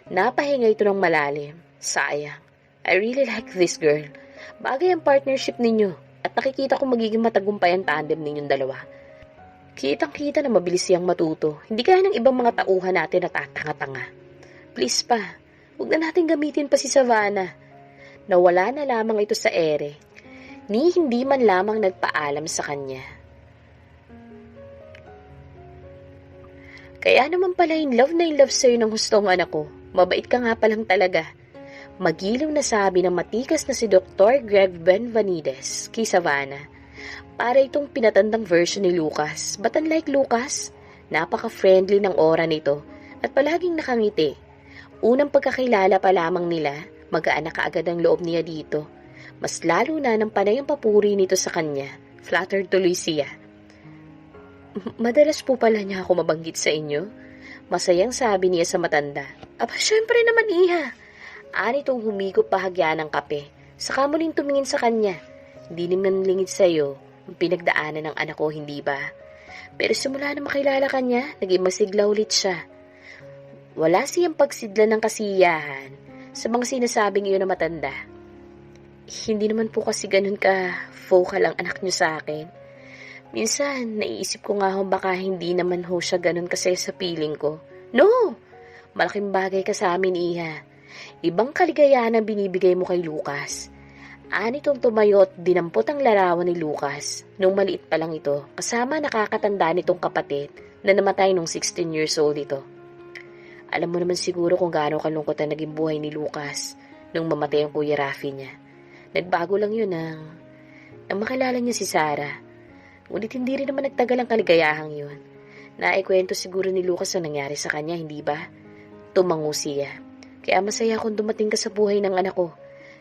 Napahinga ito ng malalim. Sayang. I really like this girl. Bagay ang partnership ninyo at nakikita ko magiging matagumpay ang tandem ninyong dalawa. Kitang-kita na mabilis siyang matuto. Hindi kaya ng ibang mga tauhan natin na tatanga-tanga. Please pa, huwag na natin gamitin pa si Savannah. Nawala na lamang ito sa ere, ni hindi man lamang nagpaalam sa kanya. Kaya naman pala in love na in love sa'yo ng hustong anak ko. Mabait ka nga palang talaga. Magiliw na sabi ng matikas na si Dr. Greg Benvanides kay Savannah. Para itong pinatandang version ni Lucas. But unlike Lucas, napaka-friendly ng aura nito at palaging nakangiti. Unang pagkakilala pa lamang nila, mag-aanak kaagad ang loob niya dito. Mas lalo na ng panay ang papuri nito sa kanya. Flattered tuloy siya. Madalas po pala niya ako mabanggit sa inyo. Masayang sabi niya sa matanda. Aba, syempre naman iha. Anitong humigop bahagya ng kape. Saka muling tumingin sa kanya. Hindi naman lingid sa'yo ang pinagdaanan ng anak ko, hindi ba? Pero simula na makilala kanya, naging masigla ulit siya. Wala siyang pagsidla ng kasiyahan sa mga sinasabing iyon na matanda. Hindi naman po kasi ganun ka-focal ang anak niyo sa akin. Minsan, naiisip ko nga baka hindi naman ho siya ganun kasi sa piling ko. No! Malaking bagay ka sa amin, iha. Ibang kaligayahan ang binibigay mo kay Lucas. Anitong tumayo at dinampot ang larawan ni Lucas nung maliit pa lang ito, kasama nakakatanda nitong kapatid na namatay nung 16 years old ito. Alam mo naman siguro kung gaano kalungkot ang naging buhay ni Lucas nung mamatay ang Kuya Rafi niya. Nagbago lang yun nang makilala niya si Sarah. Ngunit hindi rin naman nagtagal ang kaligayahang yun. Naikwento siguro ni Lucas ang nangyari sa kanya, hindi ba? Tumango siya. Kaya masaya akong dumating ka sa buhay ng anak ko,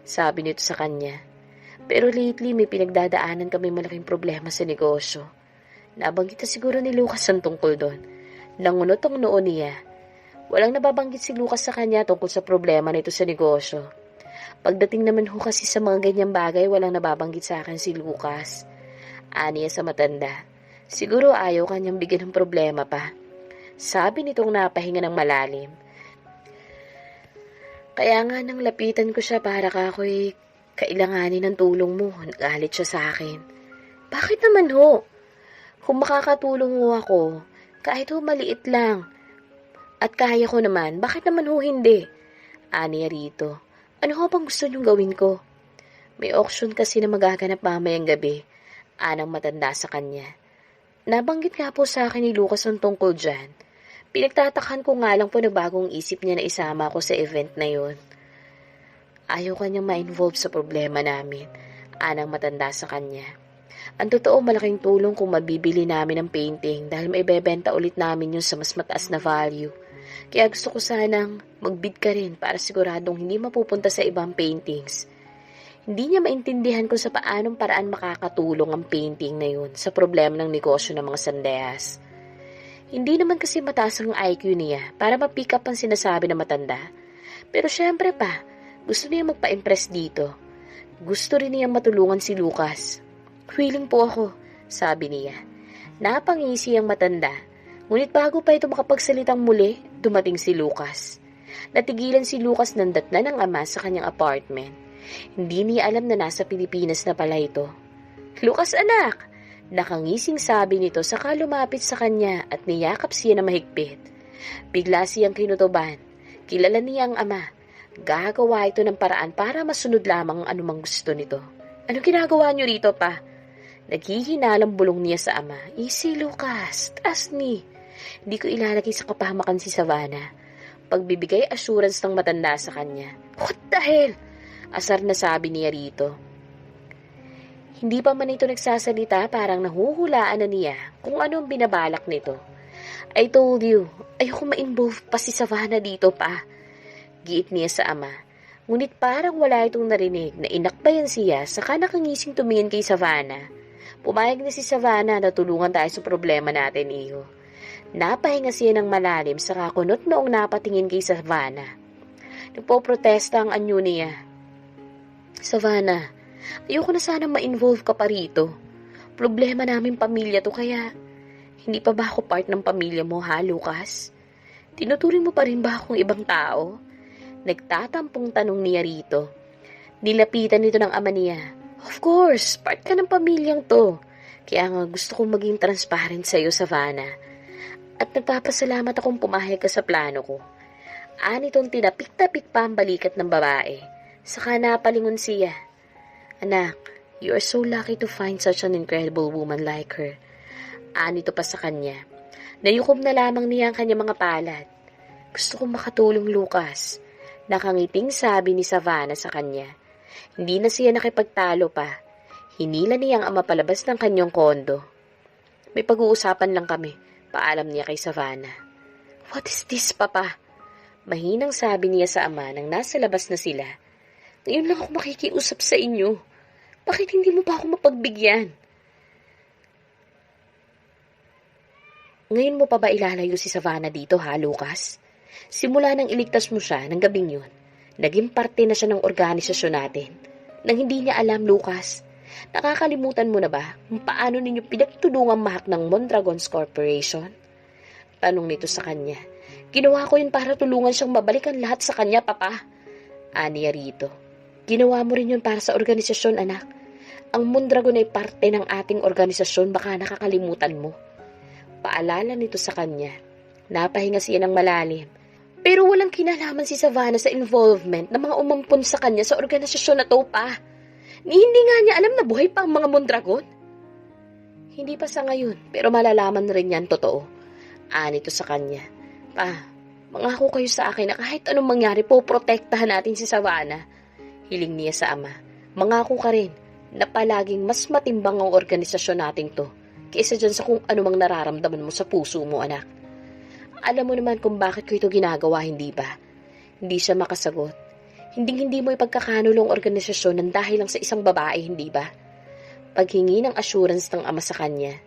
sabi nito sa kanya. Pero lately may pinagdadaanan kami malaking problema sa negosyo. Nabanggit na siguro ni Lucas ang tungkol doon. Nangunot ang noon niya. Walang nababanggit si Lucas sa kanya tungkol sa problema nito sa negosyo. Pagdating naman ho kasi sa mga ganyang bagay, walang nababanggit sa akin si Lucas. Aniya sa matanda. Siguro ayaw kanyang bigyan ng problema pa. Sabi nitong napahinga ng malalim. Kaya nga nang lapitan ko siya para ako'y kailanganin ng tulong mo, nagalit siya sa akin. Bakit naman ho? Kung makakatulong ho ako, kahit ho maliit lang, at kaya ko naman, bakit naman ho hindi? Aniya rito. Ano ho bang gusto niyong gawin ko? May auction kasi na magaganap mamayang gabi. Anang matanda sa kanya. Nabanggit nga po sa akin ni Lucas ang tungkol dyan. Pinagtatakan ko nga lang po na bagong isip niya na isama ako sa event na yun. Ayaw kanyang ma-involve sa problema namin. Anang matanda sa kanya. Ang totoo, malaking tulong kung mabibili namin ng painting dahil maibebenta ulit namin yun sa mas mataas na value. Kaya gusto ko sanang magbid ka rin para siguradong hindi mapupunta sa ibang paintings. Hindi niya maintindihan kung sa paanong paraan makakatulong ang painting na yun sa problema ng negosyo ng mga sandehas. Hindi naman kasi mataas ang IQ niya para ma-pick up ang sinasabi ng matanda. Pero syempre pa, gusto niya magpa-impress dito. Gusto rin niya matulungan si Lucas. Willing po ako, sabi niya. Napangisi ang matanda. Ngunit bago pa ito makapagsalitang muli, dumating si Lucas. Natigilan si Lucas ng datnan ng ama sa kanyang apartment. Hindi niya alam na nasa Pilipinas na pala ito. Lucas anak! Nakangising sabi nito saka lumapit sa kanya at niyakap siya na mahigpit. Bigla siyang kinutuban. Kilala niya ang ama. Gagawa ito ng paraan para masunod lamang ang anumang gusto nito. Anong ginagawa niyo rito pa? Naghihinalang bulong niya sa ama. Easy Lucas, taas ni. Hindi ko ilalagay sa kapahamakan si Savannah. Pagbibigay assurance ng matanda sa kanya. What the hell? Asar na sabi niya rito. Hindi pa man ito nagsasalita, parang nahuhulaan na niya kung ano ang binabalak nito. I told you, ayoko ma-involve pa si Savannah dito pa. Giit niya sa ama. Ngunit parang wala itong narinig na inakbayan siya saka nakangising tumingin kay Savannah. Pumayag na si Savannah na tulungan tayo sa problema natin, iho. Napahinga siya ng malalim saka kunot noong napatingin kay Savannah. Nagpoprotesta ang anyo niya. Savannah, ayoko na sana ma-involve ka pa rito. Problema namin pamilya to kaya hindi pa ba ako part ng pamilya mo ha, Lucas? Tinuturing mo pa rin ba akong ibang tao? Nagtatampong tanong niya rito. Nilapitan nito ng ama niya. Of course, part ka ng pamilyang to. Kaya nga gusto kong maging transparent sa'yo, Savannah. At nagpapasalamat akong pumayag ka sa plano ko. Anitong tinapik-tapik pa ang balikat ng babae. Saka napalingon siya. Anak, you are so lucky to find such an incredible woman like her. Anito pa sa kanya. Nayukob na lamang niya ang kanyang mga palad. Gusto kong makatulong, Lucas. Nakangiting sabi ni Savannah sa kanya. Hindi na siya nakipagtalo pa. Hinila niya ang ama palabas ng kanyang kondo. May pag-uusapan lang kami, paalam niya kay Savannah. What is this, Papa? Mahinang sabi niya sa ama nang nasa labas na sila. Ngayon lang ako makikiusap sa inyo. Bakit hindi mo pa ako mapagbigyan? Ngayon mo pa ba ilalayo si Savannah dito, ha, Lucas? Simula nang iligtas mo siya ng gabing yun, naging parte na siya ng organisasyon natin. Nang hindi niya alam, Lucas, nakakalimutan mo na ba kung paano ninyo pinagtulungang mahak ng Mondragons Corporation? Tanong nito sa kanya. Ginawa ko yun para tulungan siyang mabalikan lahat sa kanya, Papa. Aniya rito. Ginawa mo rin yun para sa organisasyon, anak. Ang Mondragon ay parte ng ating organisasyon, baka nakakalimutan mo. Paalala nito sa kanya. Napahinga siya ng malalim. Pero walang kinalaman si Savannah sa involvement ng mga umampon sa kanya sa organisasyon na to, Pa. Hindi nga niya alam na buhay pa ang mga Mondragon. Hindi pa sa ngayon, pero malalaman rin yan totoo. Anito sa kanya. Pa, mangako kayo sa akin na kahit anong mangyari po, protektahan natin si Savannah. Hiling niya sa ama. Mangako ka rin na palaging mas matimbang ang organisasyon nating to kaysa dyan sa kung anumang nararamdaman mo sa puso mo, anak. Alam mo naman kung bakit ko ito ginagawa, hindi ba? Hindi siya makasagot. Hindi mo ipagkakanulong organisasyon ng dahil lang sa isang babae, hindi ba? Paghingi ng assurance ng ama sa kanya,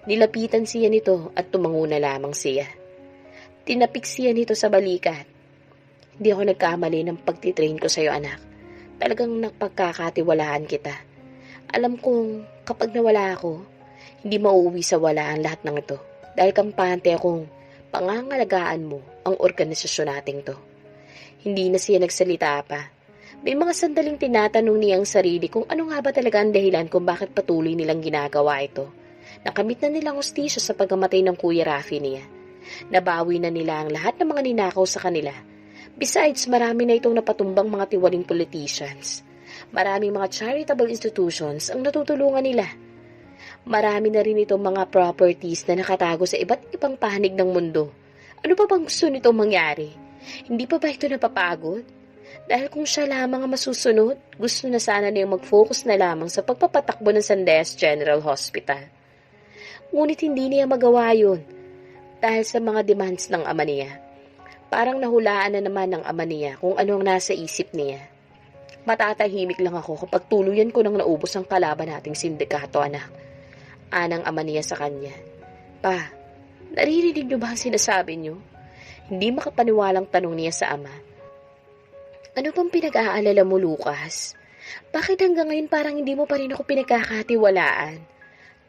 nilapitan siya nito at tumango na lamang siya. Tinapik siya nito sa balikat. Hindi ako nagkamali ng pagtitrain ko sa'yo, anak. Talagang napagkakatiwalaan kita. Alam kong kapag nawala ako, hindi mauuwi sa wala ang lahat ng ito. Dahil kampante akong pangangalagaan mo ang organisasyon nating to. Hindi na siya nagsalita pa. May mga sandaling tinatanong niyang sarili kung ano nga ba talaga ang dahilan kung bakit patuloy nilang ginagawa ito. Nakamit na nilang hustisya sa pagkamatay ng Kuya Rafi niya. Nabawi na nila ang lahat ng mga ninakaw sa kanila. Besides, marami na itong napatumbang mga tiwaling politicians. Maraming mga charitable institutions ang natutulungan nila. Marami na rin itong mga properties na nakatago sa iba't ibang panig ng mundo. Ano pa bang gusto nitong mangyari? Hindi pa ba ito napapagod? Dahil kung siya lamang ang masusunod, gusto na sana niyang mag-focus na lamang sa pagpapatakbo ng Sandes General Hospital. Ngunit hindi niya magawa yun dahil sa mga demands ng ama niya. Parang nahulaan na naman ng ama niya kung ano ang nasa isip niya. Matatahimik lang ako kapag tuluyan ko nang naubos ang kalaban nating sindikato, anak. Anang ama niya sa kanya. Pa, naririnig niyo ba ang sinasabi niyo? Hindi makapaniwalang tanong niya sa ama. Ano bang pinag-aalala mo, Lucas? Bakit hanggang ngayon parang hindi mo pa rin ako pinagkakatiwalaan?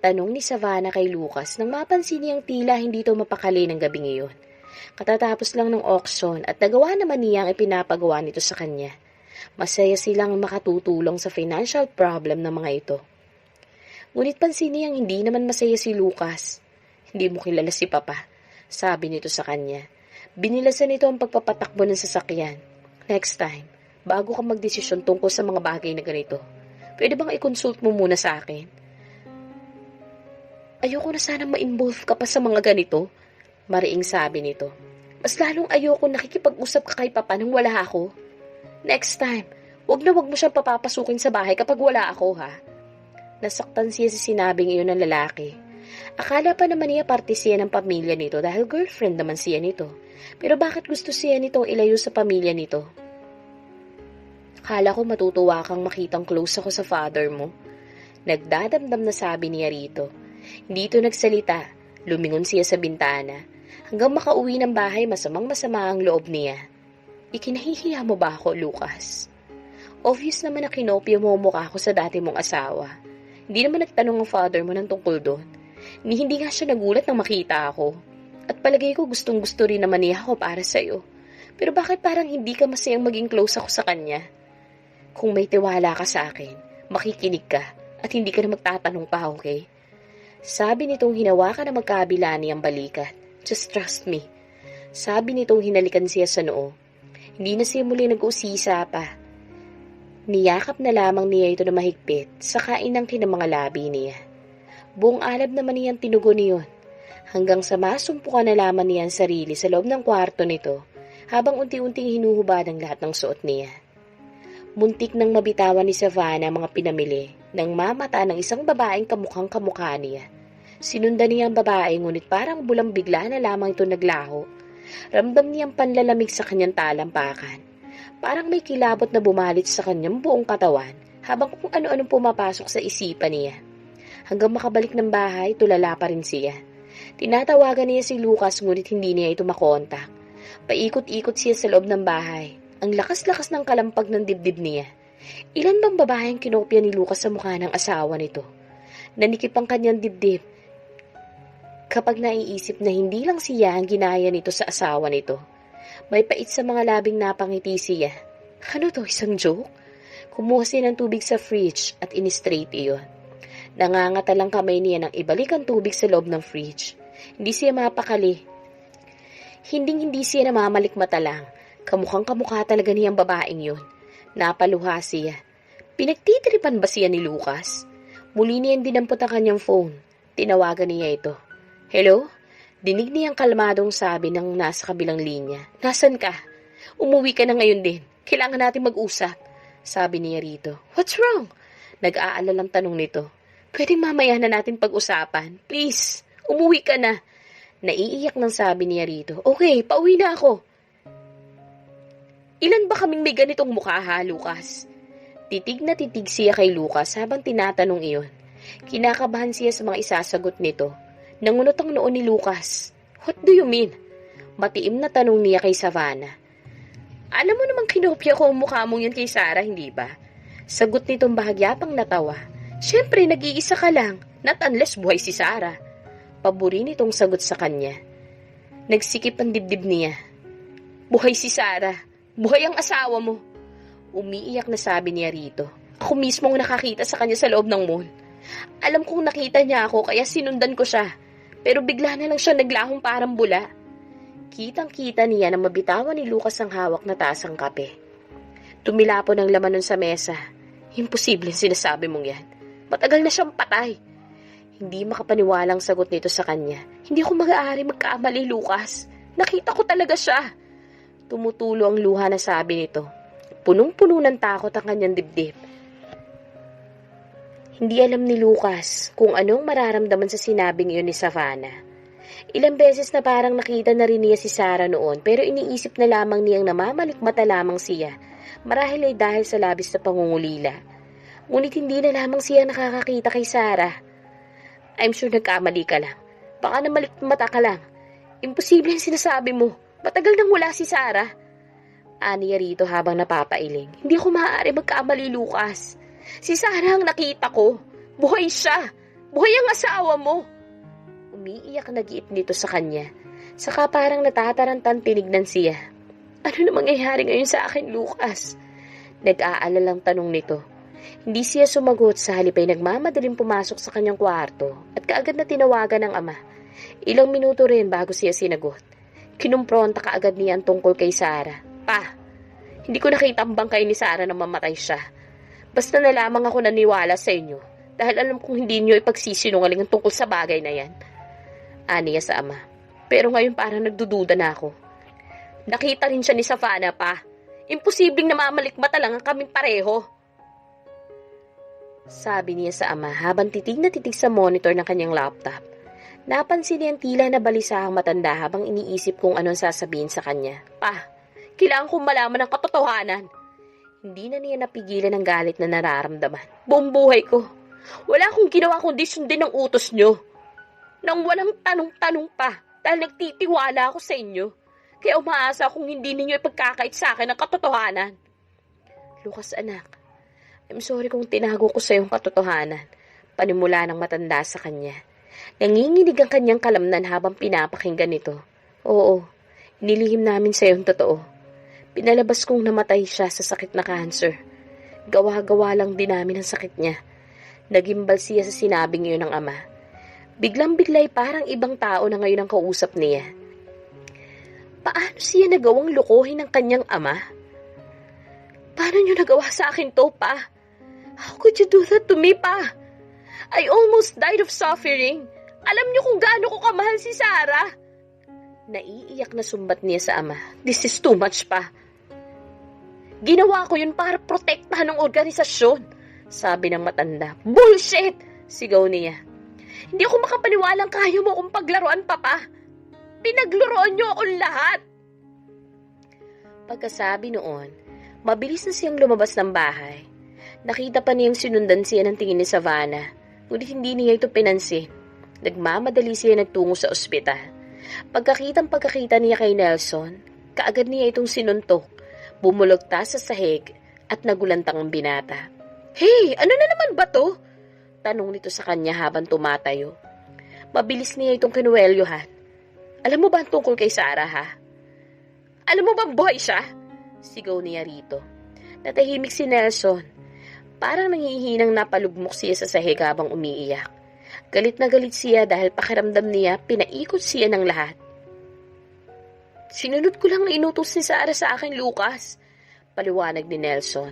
Tanong ni Savannah kay Lucas nang mapansin niyang tila hindi ito mapakali ng gabing iyon. Katatapos lang ng auction at nagawa naman niya ang ipinapagawa nito sa kanya. Masaya silang makatutulong sa financial problem ng mga ito. Ngunit pansin niyang hindi naman masaya si Lucas. Hindi mo kilala si Papa, sabi nito sa kanya. Binilasan nito ang pagpapatakbo ng sasakyan. Next time, bago ka magdesisyon tungkol sa mga bagay na ganito, pwede bang i-consult mo muna sa akin? Ayoko na sanang ma-involve ka pa sa mga ganito, mariing sabi nito. Mas lalong ayoko nakikipag-usap ka kay Papa nang wala ako. Next time, wag mo siyang papapasukin sa bahay kapag wala ako, ha? Nasaktan siya sa sinabing iyon ng lalaki. Akala pa naman niya parte siya ng pamilya nito dahil girlfriend naman siya nito. Pero bakit gusto siya nitong ilayo sa pamilya nito? Akala ko matutuwa kang makitang close ako sa father mo. Nagdadamdam na sabi niya rito. Hindi ito nagsalita. Lumingon siya sa bintana. Hanggang makauwi ng bahay, masamang-masama ang loob niya. Ikinahihiya mo ba ako, Lucas? Obvious naman na kinopya mo ang mukha ko sa dati mong asawa. Hindi naman nagtanong ang father mo ng tungkol doon. Hindi nga siya nagulat nang makita ako. At palagay ko gustong-gusto rin naman niya ako para sa'yo. Pero bakit parang hindi ka masayang maging close ako sa kanya? Kung may tiwala ka sa akin, makikinig ka at hindi ka na magtatanong pa, okay? Sabi nitong hinawakan na magkabila niyang balikat. Just trust me. Sabi nitong hinalikan siya sa noo. Hindi na siya muli nag-uusisa pa. Niyakap na lamang niya ito na mahigpit sa kainangkin ng mga labi niya. Buong alab naman niyang tinugon niyon. Hanggang sa masumpukan na lamang niya ang sarili sa loob ng kwarto nito habang unti-unting hinuhubad ang lahat ng suot niya. Muntik nang mabitawan ni Savannah mga pinamili nang mamata ng isang babaeng kamukhang kamukha niya. Sinundan niya ang babae ngunit parang bulang bigla na lamang ito naglaho. Ramdam niyang panlalamig sa kanyang talampakan. Parang may kilabot na bumalit sa kanyang buong katawan habang kung ano-anong pumapasok sa isipan niya. Hanggang makabalik ng bahay, tulala pa rin siya. Tinatawagan niya si Lucas ngunit hindi niya ito makontak. Paikot-ikot siya sa loob ng bahay. Ang lakas-lakas ng kalampag ng dibdib niya. Ilan bang babaeng kinopya ni Lucas sa mukha ng asawa nito? Nanikip ang kanyang dibdib kapag naiisip na hindi lang siya ang ginaya nito sa asawa nito. May pait sa mga labing napangiti siya. Ano to, isang joke? Kumuha siya ng tubig sa fridge at in-straight iyon. Nangangata lang kamay niya nang ibalik ang tubig sa loob ng fridge. Hindi siya mapakali. Hindi siya namamalikmata lang. Kamukhang kamukha talaga niyang babaeng yun. Napaluha siya. Pinagtitripan ba siya ni Lucas? Muli niyang dinampot ang kanyang phone. Tinawagan niya ito. Hello? Dinig niyang kalmadong sabi ng nasa kabilang linya. Nasaan ka? Umuwi ka na ngayon din. Kailangan natin mag-usap. Sabi niya rito. What's wrong? Nag-aalalang tanong nito. Pwedeng mamaya na natin pag-usapan. Please, umuwi ka na. Naiiyak nang sabi niya rito. Okay, pauwi na ako. Ilan ba kaming may ganitong mukha ha, Lucas? Titig na titig siya kay Lucas habang tinatanong iyon. Kinakabahan siya sa mga isasagot nito. Nangunot ang noon ni Lucas. What do you mean? Matiim na tanong niya kay Savannah. Alam mo namang kinopya ko ang mukha mong yun kay Sarah, hindi ba? Sagot nitong bahagyapang natawa. Siyempre, nag-iisa ka lang. Not unless buhay si Sarah. Paburi nitong sagot sa kanya. Nagsikip ang dibdib niya. Buhay si Sarah. Buhay ang asawa mo. Umiiyak na sabi niya rito. Ako mismo ang nakakita sa kanya sa loob ng mall. Alam kong nakita niya ako kaya sinundan ko siya. Pero bigla na lang siya naglahong parang bula. Kitang-kita niya na mabitawan ni Lucas ang hawak na tasang kape. Tumilapon ang laman nun sa mesa. Imposible sinasabi mong yan. Matagal na siyang patay. Hindi makapaniwalang sagot nito sa kanya. Hindi ako mag-aari magkamali, Lucas. Nakita ko talaga siya. Tumutulo ang luha na sabi nito. Punong-puno ng takot ang kanyang dibdib. Hindi alam ni Lucas kung anong mararamdaman sa sinabing iyon ni Savannah. Ilang beses na parang nakita na rin niya si Sarah noon pero iniisip na lamang niyang namamalikmata lamang siya. Marahil ay dahil sa labis na pangungulila. Ngunit hindi na lamang siya nakakakita kay Sarah. I'm sure nagkamali ka lang. Baka namalikmata ka lang. Imposible ang sinasabi mo. Matagal nang wala si Sarah. Aniya rito habang napapailing. Hindi ko maaari magkamali, Lucas. Si Sarah ang nakita ko. Buhay siya. Buhay ang asawa mo. Umiiyak na giit nito sa kanya. Saka parang natatarantan tinignan siya. Ano na mangyayari ngayon sa akin, Lucas? Nag-aalalang tanong nito. Hindi siya sumagot sa halip ay nagmamadaling pumasok sa kanyang kwarto at kaagad na tinawagan ng ama. Ilang minuto rin bago siya sinagot. Kinumpronta kaagad niya ang tungkol kay Sarah. Pa, hindi ko nakita ang bangkay ni Sarah na mamatay siya. Basta na lamang ako naniwala sa inyo dahil alam kong hindi niyo ipagsisinungaling ang tungkol sa bagay na yan. Aniya sa ama. Pero ngayon parang nagdududa na ako. Nakita rin siya ni Savannah pa. Imposibleng namamalikmata lang ang kaming pareho. Sabi niya sa ama habang titig na titig sa monitor ng kanyang laptop. Napansin niya ang tila na balisahang matanda habang iniisip kung anong sasabihin sa kanya. Pa, kailangan kong malaman ang katotohanan. Hindi na niya napigilan ang galit na nararamdaman. Buong buhay ko, wala akong ginawa kundi sundin ang utos nyo. Nang walang tanong-tanong pa dahil nagtitiwala ako sa inyo. Kaya umaasa akong hindi ninyo ipagkakait sa akin ang katotohanan. Lucas anak, I'm sorry kung tinago ko sa iyong katotohanan. Panimula ng matanda sa kanya. Nanginginig ang kanyang kalamnan habang pinapakinggan ito. Oo, nilihim namin sa iyong totoo. Pinalabas kong namatay siya sa sakit na cancer. Gawa-gawa lang din namin ang sakit niya. Nagimbal siya sa sinabing iyon ng ama. Biglang-biglay parang ibang tao na ngayon ang kausap niya. Paano siya nagawang lukuhin ng kanyang ama? Paano niyo nagawa sa akin to, pa? How could you do that to me, pa? I almost died of suffering. Alam niyo kung gaano ko kamahal si Sarah. Naiiyak na sumbat niya sa ama. This is too much, pa. Ginawa ko yun para protektahan ng organisasyon, sabi ng matanda. Bullshit! Sigaw niya. Hindi ako makapaniwalang kaya mo kong paglaruan, papa. Pinaglaruan niyo akong lahat. Pagkasabi noon, mabilis na siyang lumabas ng bahay. Nakita pa niyang sinundan siya ng tingin ni Savannah, ngunit hindi niya ito pinansin. Nagmamadali siya nagtungo sa ospital. Pagkakita niya kay Nelson, kaagad niya itong sinuntok. Bumulogta sa sahig at nagulantang ang binata. Hey, ano na naman ba to? Tanong nito sa kanya habang tumatayo. Mabilis niya itong kinuwelyohan. Alam mo ba ang tungkol kay Sarah, ha? Alam mo bang buhay siya? Sigaw niya rito. Natahimik si Nelson. Parang nangihinang napalugmok siya sa sahig habang umiiyak. Galit na galit siya dahil pakiramdam niya pinaikot siya ng lahat. Sinunod ko lang ang inutos ni Sarah sa akin, Lucas. Paliwanag ni Nelson.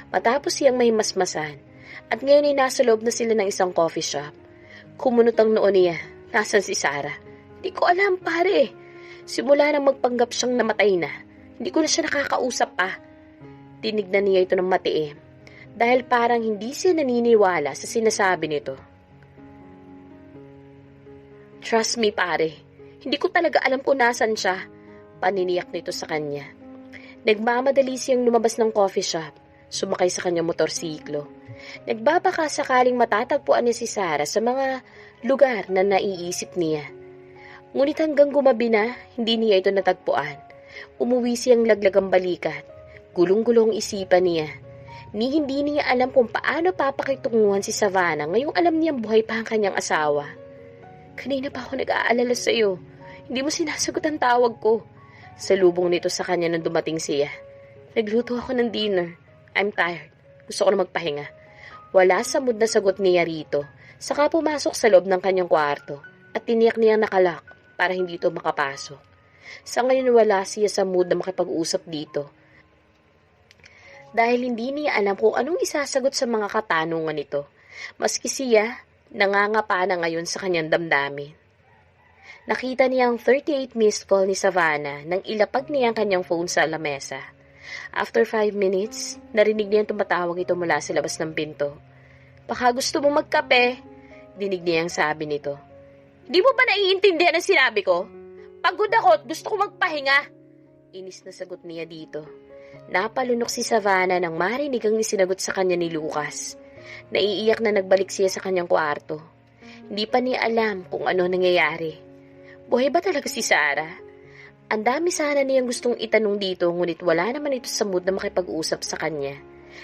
Matapos siyang may masmasan. At ngayon ay nasa loob na sila ng isang coffee shop. Kumunot ang noon niya. Nasaan si Sarah? Hindi ko alam, pare. Simula nang magpanggap siyang namatay na. Hindi ko na siya nakakausap pa. Tinignan niya ito ng matiim. Dahil parang hindi siya naniniwala sa sinasabi nito. Trust me, pare. Hindi ko talaga alam kung nasan siya. Paniniyak nito sa kanya. Nagmamadali siyang lumabas ng coffee shop. Sumakay sa kanyang motorsiklo. Nagbabaka sakaling matatagpuan niya si Sarah sa mga lugar na naiisip niya. Ngunit hanggang gumabi na, hindi niya ito natagpuan. Umuwi siyang laglagang balikat. Gulong-gulong isipan niya. Hindi niya alam kung paano papakitunguhan si Savannah ngayong alam niyang buhay pa ang kanyang asawa. Kanina pa ako nag-aalala sa iyo. Hindi mo sinasagot ang tawag ko. Salubong nito sa kanya nang dumating siya. Nagluto ako ng dinner. I'm tired. Gusto ko na magpahinga. Wala sa mood na sagot niya rito. Saka pumasok sa loob ng kanyang kwarto at tiniyak niyang nakalak para hindi ito makapasok. Sa ngayon wala siya sa mood na makipag-usap dito. Dahil hindi niya alam kung anong isasagot sa mga katanungan nito. Maski siya, nangangapa na ngayon sa kanyang damdamin. Nakita niya ang 38 missed call ni Savannah nang ilapag niya ang kanyang phone sa lamesa. After 5 minutes, narinig niya tumatawag ito mula sa labas ng pinto. Baka gusto mo magkape? Dinig niya ang sabi nito. Di mo ba naiintindihan ang sinabi ko? Pagod ako at gusto ko magpahinga. Inis na sagot niya dito. Napalunok si Savannah nang marinig ang isinagot sa kanya ni Lucas. Naiiyak na nagbalik siya sa kanyang kwarto. Hindi pa niya alam kung ano nangyayari. Buhay ba talaga si Sarah? Ang dami sana niyang gustong itanong dito ngunit wala naman ito sa mood na makipag-usap sa kanya.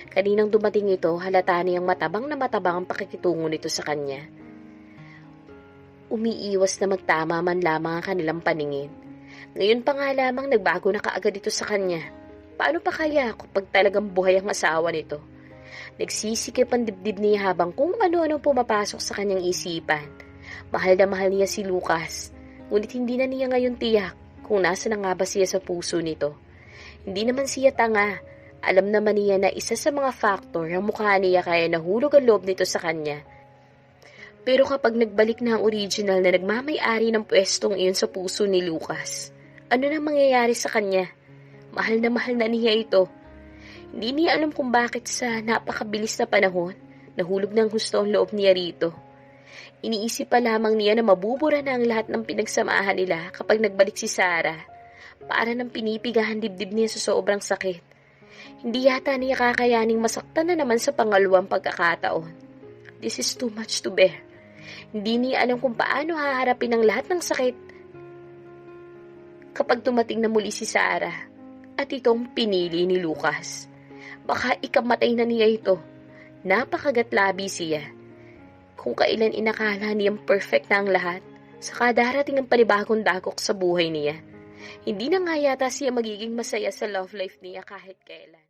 Kaninang dumating ito, halata niyang matabang ang pakikitungo nito sa kanya. Umiiwas na magtama man lamang ang kanilang paningin. Ngayon pa nga lamang nagbago na kaagad ito sa kanya. Paano pa kaya kapag talagang buhay ang asawa nito? Nagsisikip ang dibdib niya habang kung ano-ano pumapasok sa kanyang isipan. Mahal na mahal niya si Lucas. Ngunit hindi na niya ngayon tiyak kung nasa na nga ba siya sa puso nito. Hindi naman siya tanga. Alam naman niya na isa sa mga factor ang mukha niya kaya nahulog ang loob nito sa kanya. Pero kapag nagbalik na ang original na nagmamay-ari ng pwestong iyon sa puso ni Lucas, ano na mangyayari sa kanya? Mahal na niya ito. Hindi niya alam kung bakit sa napakabilis na panahon, nahulog ng husto ang loob niya rito. Iniisip pa lamang niya na mabubura na ang lahat ng pinagsamahan nila kapag nagbalik si Sarah. Para nang pinipigahan dibdib niya sa sobrang sakit. Hindi yata niya kakayaning masaktan na naman sa pangalawang pagkakataon. This is too much to bear. Hindi niya alam kung paano haharapin ang lahat ng sakit kapag dumating na muli si Sarah at itong pinili ni Lucas. Baka ikamatay na niya ito. Napakagatlabi siya. Kung kailan inakala niyang perfect na ang lahat, saka darating ang panibagong dagok sa buhay niya. Hindi na nga yata siya magiging masaya sa love life niya kahit kailan.